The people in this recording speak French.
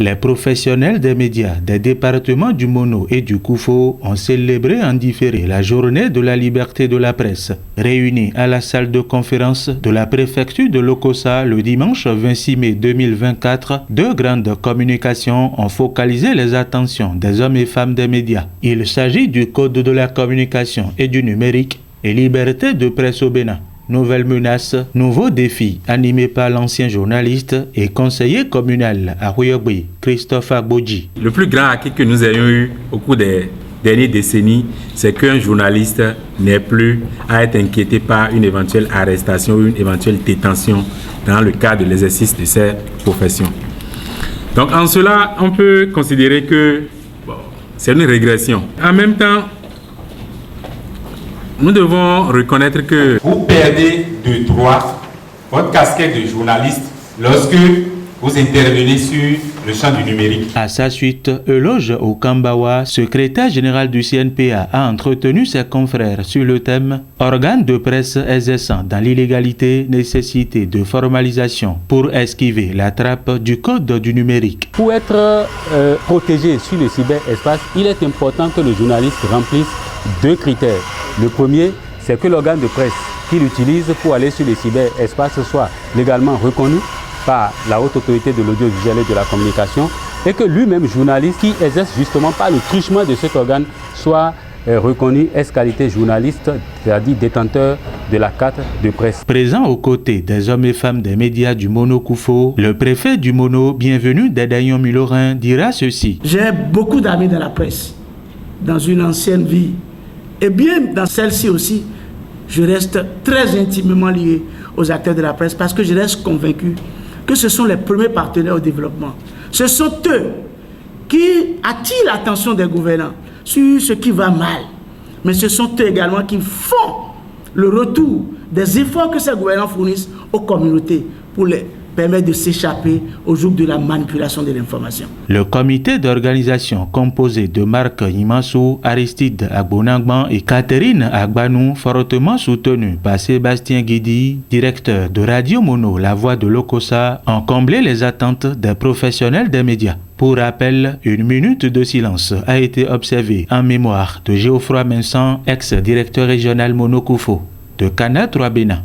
Les professionnels des médias des départements du Mono et du Koufo ont célébré en différé la journée de la liberté de la presse. Réunis à la salle de conférence de la préfecture de Lokossa le dimanche 26 mai 2024, deux grandes communications ont focalisé les attentions des hommes et femmes des médias. Il s'agit du Code de la communication et du numérique et liberté de presse au Bénin. Nouvelles menaces, nouveaux défis, animés par l'ancien journaliste et conseiller communal à Huyogbe, Christophe Agboji. Le plus grand acquis que nous ayons eu au cours des dernières décennies, c'est qu'un journaliste n'ait plus à être inquiété par une éventuelle arrestation ou une éventuelle détention dans le cadre de l'exercice de ses professions. Donc en cela, on peut considérer que c'est une régression. En même temps, nous devons reconnaître que vous perdez de droit votre casquette de journaliste lorsque vous intervenez sur le champ du numérique. À sa suite, Eloge Okambawa, secrétaire général du CNPA, a entretenu ses confrères sur le thème « Organes de presse exerçant dans l'illégalité, nécessité de formalisation pour esquiver la trappe du code du numérique ». Pour être protégé sur le cyberespace, il est important que le journaliste remplisse deux critères. Le premier, c'est que l'organe de presse qu'il utilise pour aller sur le cyberespace soit légalement reconnu par la haute autorité de l'audiovisuel et de la communication et que lui-même, journaliste qui exerce justement par le truchement de cet organe, soit reconnu qualité journaliste, c'est-à-dire détenteur de la carte de presse. Présent aux côtés des hommes et femmes des médias du Mono Koufo, le préfet du Mono, bienvenu Dedayon Milorin, dira ceci. J'ai beaucoup d'amis dans la presse, dans une ancienne vie. Et bien dans celle-ci aussi, je reste très intimement lié aux acteurs de la presse parce que je reste convaincu que ce sont les premiers partenaires au développement. Ce sont eux qui attirent l'attention des gouvernants sur ce qui va mal. Mais ce sont eux également qui font le retour des efforts que ces gouvernants fournissent aux communautés pour les permettre de s'échapper au joug de la manipulation de l'information. Le comité d'organisation composé de Marc Imansou, Aristide Agbonangban et Catherine Agbanou, fortement soutenu par Sébastien Guidi, directeur de Radio Mono La Voix de Lokossa, ont comblé les attentes des professionnels des médias. Pour rappel, une minute de silence a été observée en mémoire de Geoffroy Vincent, ex-directeur régional Mono Koufo de Canal 3 Bénin.